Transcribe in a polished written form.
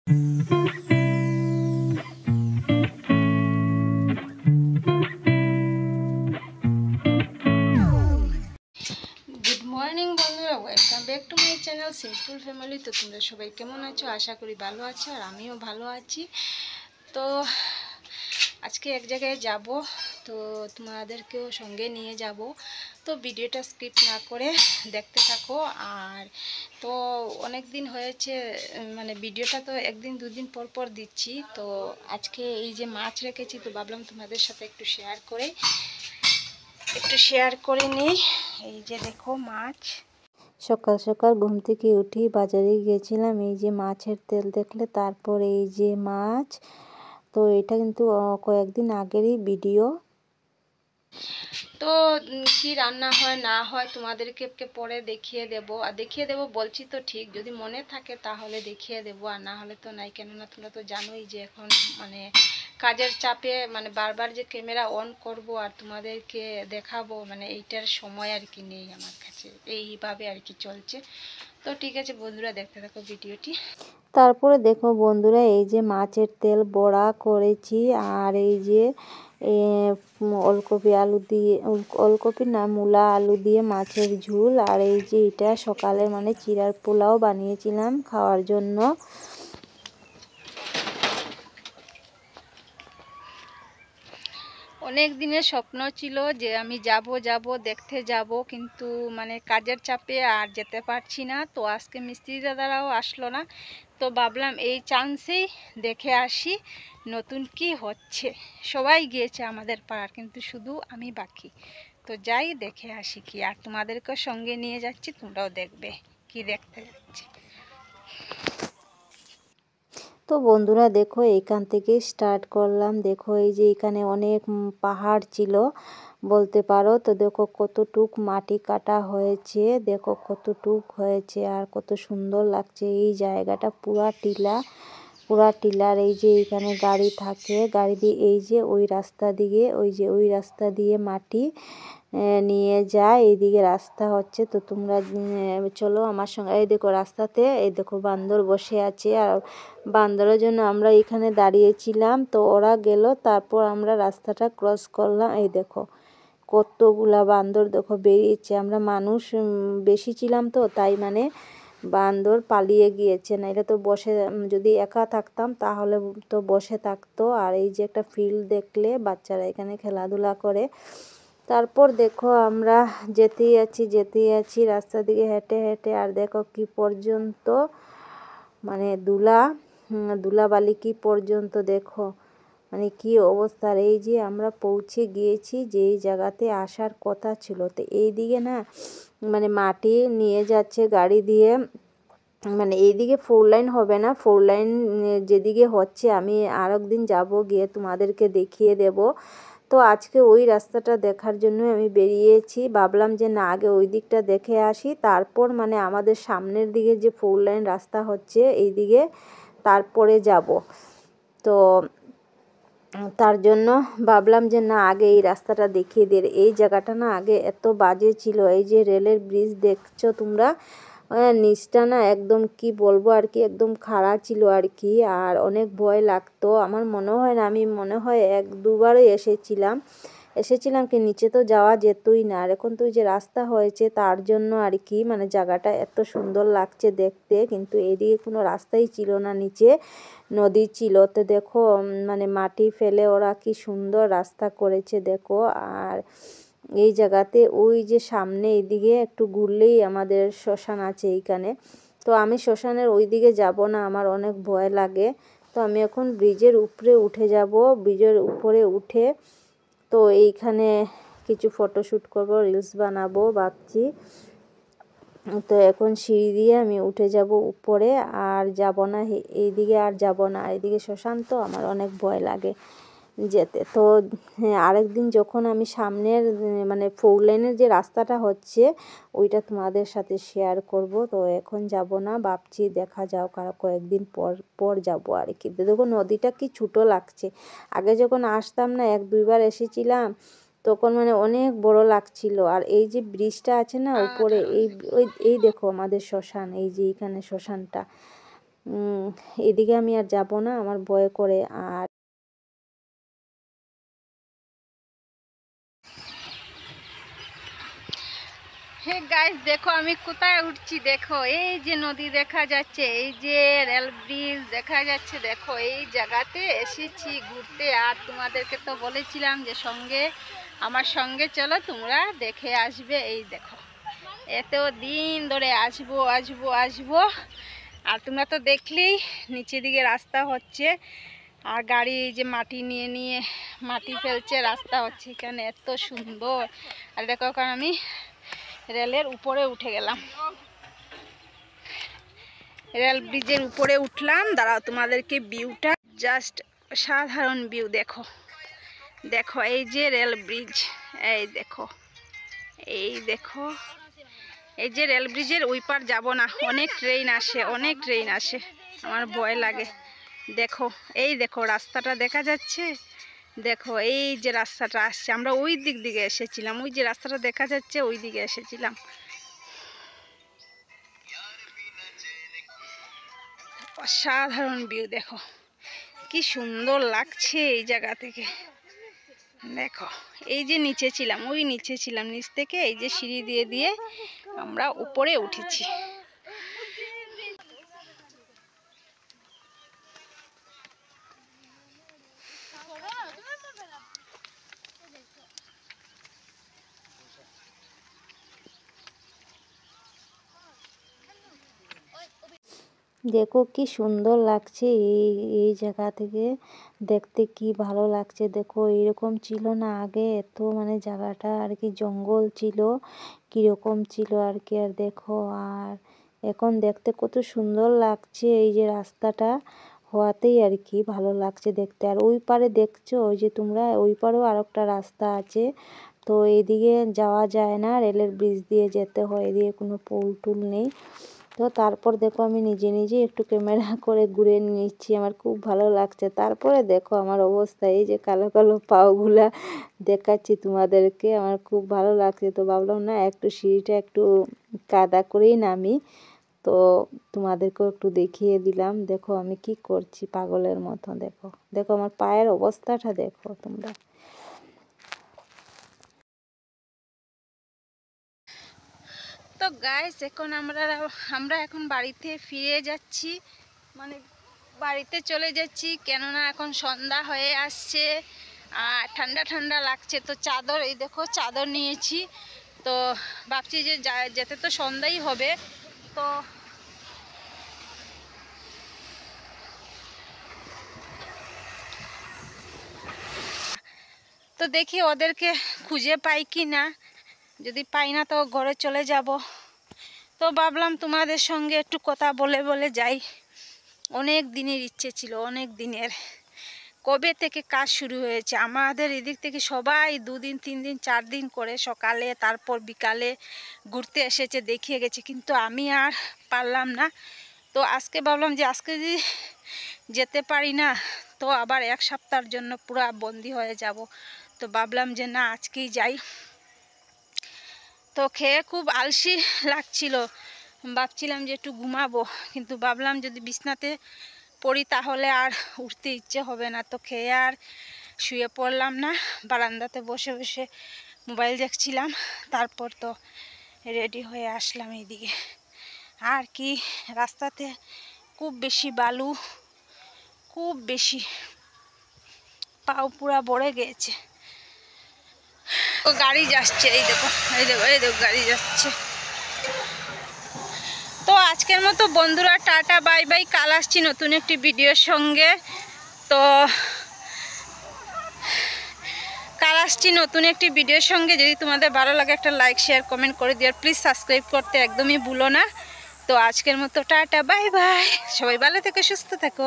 Good morning বন্ধুরা, welcome back to my channel simple family. তো তোমরা সবাই কেমন আছো? আশা করি ভালো আছো, আর আমিও ভালো আছি। তো আজকে এক জায়গায় যাব, তো তোমাদেরকেও সঙ্গে নিয়ে যাব। তো ভিডিওটা স্কিপ না করে দেখতে থাকো। আর তো অনেক দিন হয়েছে, মানে ভিডিওটা তো একদিন দুদিন পর পর দিচ্ছি। তো আজকে এই যে মাছ রেখেছি, তো ভাবলাম তোমাদের সাথে একটু শেয়ার করে নিই। এই যে দেখো মাছ। সকাল সকাল ঘুম থেকে উঠি বাজারে গিয়েছিলাম, এই যে মাছের তেল দেখলে, তারপর এই যে মাছ। তো এটা কিন্তু কয়েকদিন আগেরই ভিডিও। তো কি রান্না হয় না হয় তোমাদেরকে পরে দেখিয়ে দেব। আর দেখিয়ে দেব বলছি তো ঠিক, যদি মনে থাকে তাহলে দেখিয়ে দেব, আর না হলে তো নাই। কেননা তোমরা তো জানোই যে এখন মানে কাজের চাপে মানে বারবার যে ক্যামেরা অন করব আর তোমাদেরকে দেখাবো, মানে এইটার সময় আর কি নেই আমার কাছে। এইভাবে আর কি চলছে। তো ঠিক আছে বন্ধুরা, দেখতে থাকো ভিডিওটি। তারপরে দেখো বন্ধুরা, এই যে মাছের তেল বড়া করেছি, আর এই যে ওলকপি আলু দিয়ে, ওলকপি না মূলা আলু দিয়ে মাছের ঝোল। আর এই যে এটা সকালে মানে চিড়ার পোলাও বানিয়েছিলাম খাওয়ার জন্য। অনেক দিনের স্বপ্ন ছিল যে আমি যাব দেখতে যাব, কিন্তু মানে কাজের চাপে আর যেতে পারছি না। তো আজকে মিস্ত্রি দাদারাও আসলো না, তো ভাবলাম এই চান্সেই দেখে আসি নতুন কি হচ্ছে। সবাই গিয়েছে আমাদের পাড়ার, কিন্তু শুধু আমি বাকি। তো যাই দেখে আসি কি, আর তোমাদেরকেও সঙ্গে নিয়ে যাচ্ছি, তোমরাও দেখবে কি দেখতে যাচ্ছি। তো বন্ধুরা দেখো, এখান থেকে স্টার্ট করলাম। দেখো এই যে এখানে অনেক পাহাড় ছিল বলতে পারো। তো দেখো কতটুক মাটি কাটা হয়েছে, দেখো কতটুক হয়েছে, আর কত সুন্দর লাগছে এই জায়গাটা। পুরা টিলার এই যে এখানে গাড়ি থাকে, গাড়ি দিয়ে এই যে ওই রাস্তা দিকে, ওই রাস্তা দিয়ে মাটি নিয়ে যায়। এইদিকে রাস্তা হচ্ছে। তো তোমরা চলো আমার সঙ্গে। এই দেখো রাস্তাতে এই দেখো বান্দর বসে আছে, আর বান্দরের জন্য আমরা এখানে দাঁড়িয়েছিলাম। তো ওরা গেল, তারপর আমরা রাস্তাটা ক্রস করলাম। এই দেখো কতগুলা বান্দর দেখো বেরিয়েছে। আমরা মানুষ বেশি ছিলাম, তো তাই মানে বান্দর পালিয়ে গিয়েছে। না এটা তো বসে, যদি একা থাকতাম তাহলে তো বসে থাকতো। আর এই যে একটা ফিল্ড দেখলে, বাচ্চারা এখানে খেলাধুলা করে। তারপর দেখো আমরা যেতেই আছি রাস্তা দিকে হেঁটে হেঁটে। আর দেখো কি পর্যন্ত মানে ধুলাবালি কি পর্যন্ত দেখো, মানে কি অবস্থার। এই যে আমরা পৌঁছে গিয়েছি যেই জায়গাতে আসার কথা ছিল। তো এই দিকে না মানে মাটি নিয়ে যাচ্ছে গাড়ি দিয়ে, মানে এইদিকে 4 লাইন হবে না, 4 লাইন যেদিকে হচ্ছে আমি আর একদিন যাব, গিয়ে তোমাদেরকে দেখিয়ে দেব। তো আজকে ওই রাস্তাটা দেখার জন্য আমি বেরিয়েছি। ভাবলাম যে না, আগে ওই দিকটা দেখে আসি, তারপর মানে আমাদের সামনের দিকে যে 4 লাইন রাস্তা হচ্ছে এই দিকে তারপরে যাব। তো তার জন্য ভাবলাম যে না, আগে এই রাস্তাটা দেখিয়ে দিয়ে। এই জায়গাটা না আগে এত বাজে ছিল। এই যে রেলের ব্রিজ দেখছো তোমরা, নিচটা না একদম কি বলবো আর কি, একদম খাড়া ছিল আর কি। আর অনেক ভয় লাগতো। আমার মনে হয় না, আমি মনে হয় 1-2বারই এসেছিলাম কি নিচে তো যাওয়া যেতই না। আর এখন তো ওই যে রাস্তা হয়েছে তার জন্য আর কি, মানে জায়গাটা এত সুন্দর লাগছে দেখতে। কিন্তু এদিকে কোনো রাস্তাই ছিল না, নিচে নদী ছিল। তো দেখো মানে মাটি ফেলে ওরা কি সুন্দর রাস্তা করেছে দেখো। আর এই জায়গাতে ওই যে সামনে এইদিকে একটু ঘুরলেই আমাদের শ্মশান আছে এইখানে। তো আমি শ্মশানের ওই দিকে যাব না, আমার অনেক ভয় লাগে। তো আমি এখন ব্রিজের উপরে উঠে যাব। ব্রিজের উপরে উঠে তো এইখানে কিছু ফটোশ্যুট করব, রিলস বানাবো ভাবছি। তো এখন সিঁড়ি দিয়ে আমি উঠে যাব উপরে, আর যাব না এইদিকে, আর যাব না এইদিকে শ্মশান, তো আমার অনেক ভয় লাগে যেতে। তো হ্যাঁ, আরেকদিন যখন আমি সামনের মানে 4 লাইনের যে রাস্তাটা হচ্ছে ওইটা তোমাদের সাথে শেয়ার করব। তো এখন যাব না, ভাবছি দেখা যাও কারো কয়েকদিন পর যাব আর কি। দেখো নদীটা কি ছোটো লাগছে। আগে যখন আসতাম না, 1-2বার এসেছিলাম, তখন মানে অনেক বড় লাগছিল। আর এই যে ব্রিজটা আছে না উপরে, এই দেখো আমাদের শ্মশান, এই যে এইখানে শ্মশানটা। এদিকে আমি আর যাব না, আমার ভয় করে। আর হে গাইস, দেখো আমি কোথায় উঠছি। দেখো এই যে নদী দেখা যাচ্ছে, এই যে রেল ব্রিজ দেখা যাচ্ছে। দেখো এই জায়গাতে এসেছি ঘুরতে। আর তোমাদেরকে তো বলেছিলাম যে আমার সঙ্গে চলো, তোমরা দেখে আসবে। এই দেখো এত দিন ধরে আসবো আসবো আসবো, আর তোমরা তো দেখলেই নিচের দিকে রাস্তা হচ্ছে, আর গাড়ি এই যে মাটি নিয়ে নিয়ে মাটি ফেলছে, রাস্তা হচ্ছে এখানে এত সুন্দর। আর দেখো কারণ আমি রেলের উপরে উঠে গেলাম, রেল ব্রিজের উপরে উঠলাম। দাঁড়াও তোমাদেরকে ভিউটা, জাস্ট সাধারণ ভিউ। দেখো দেখো এই যে রেল ব্রিজ, এই দেখো, এই দেখো এই যে রেল ব্রিজের ওই পার যাবো না, অনেক ট্রেন আসে, অনেক ট্রেন আসে, আমার ভয় লাগে। দেখো এই দেখো রাস্তাটা দেখা যাচ্ছে, দেখো এই যে রাস্তাটা আসছে, আমরা ওই দিক দিকে এসেছিলাম, ওই যে রাস্তাটা দেখা যাচ্ছে ওই দিকে এসেছিলাম। অসাধারণ ভিউ, দেখো কি সুন্দর লাগছে এই জায়গা থেকে। দেখো এই যে নিচে ছিলাম, ওই নিচে ছিলাম, নিচ থেকে এই যে সিঁড়ি দিয়ে দিয়ে আমরা উপরে উঠেছি। দেখো কি সুন্দর লাগছে এই এই জায়গা থেকে দেখতে, কি ভালো লাগছে। দেখো এরকম ছিল না আগে, এত মানে জায়গাটা আর কি জঙ্গল ছিল, কীরকম ছিল আর কি। আর দেখো আর এখন দেখতে কত সুন্দর লাগছে, এই যে রাস্তাটা হওয়াতেই আর কি ভালো লাগছে দেখতে। আর ওই পারে দেখছো, ওই যে তোমরা ওই পারেও আর একটা রাস্তা আছে, তো এইদিকে যাওয়া যায় না, রেলের ব্রিজ দিয়ে যেতে হয়, এদিকে কোনো পুল টুল নেই। তো তারপর দেখো আমি নিজে নিজে একটু ক্যামেরা করে ঘুরে নিচ্ছি, আমার খুব ভালো লাগছে। তারপরে দেখো আমার অবস্থা, এই যে কালো কালো পাগুলা দেখাচ্ছি তোমাদেরকে, আমার খুব ভালো লাগছে। তো ভাবলাম না একটু সিঁড়িটা একটু কাদা করেই নামি, তো তোমাদেরকেও একটু দেখিয়ে দিলাম। দেখো আমি কি করছি পাগলের মতো। দেখো দেখো আমার পায়ের অবস্থাটা দেখো তোমরা। তো গাইস এখন আমরা এখন বাড়িতে ফিরে যাচ্ছি, মানে বাড়িতে চলে যাচ্ছি, কেননা এখন সন্ধ্যা হয়ে আসছে আর ঠান্ডা ঠান্ডা লাগছে। তো চাদর, এই দেখো চাদর নিয়েছি, তো ভাবছি যে যেতে তো সন্ধ্যাই হবে। তো তো দেখি ওদেরকে খুঁজে পাই কি না, যদি পাই না তো ঘরে চলে যাব। তো ভাবলাম তোমাদের সঙ্গে একটু কথা বলে বলে যাই। অনেক দিনের ইচ্ছে ছিল, অনেক দিনের, কবে থেকে কাজ শুরু হয়েছে আমাদের এদিক থেকে সবাই 2 দিন 3 দিন 4 দিন করে সকালে তারপর বিকালে ঘুরতে এসেছে, দেখিয়ে গেছে, কিন্তু আমি আর পারলাম না। তো আজকে ভাবলাম যে আজকে যদি যেতে পারি না তো আবার 1 সপ্তাহের জন্য পুরো বন্দি হয়ে যাব। তো ভাবলাম যে না আজকেই যাই। তো খেয়ে খুব আলসি লাগছিল, ভাবছিলাম যে একটু ঘুমাবো, কিন্তু ভাবলাম যদি বিছনাতে পড়ি তাহলে আর উঠতে ইচ্ছে হবে না। তো খেয়ে আর শুয়ে পড়লাম না, বারান্দাতে বসে বসে মোবাইল দেখছিলাম। তারপর তো রেডি হয়ে আসলাম এইদিকে। আর কি রাস্তাতে খুব বেশি বালু, খুব বেশি, পাও পুরা ভরে গেছে। ও গাড়ি যাচ্ছে, এই দেখো এই দেখো এই দেখো গাড়ি যাচ্ছে। তো আজকের মতো বন্ধুরা টাটা বাই বাই, কাল আসছি নতুন একটি ভিডিওর সঙ্গে। তো কাল আসছি নতুন একটি ভিডিওর সঙ্গে, যদি তোমাদের ভালো লাগে একটা লাইক শেয়ার কমেন্ট করে দিও, প্লিজ সাবস্ক্রাইব করতে একদমই ভুলো না। তো আজকের মতো টাটা বাই বাই, সবাই ভালো থেকো সুস্থ থেকো।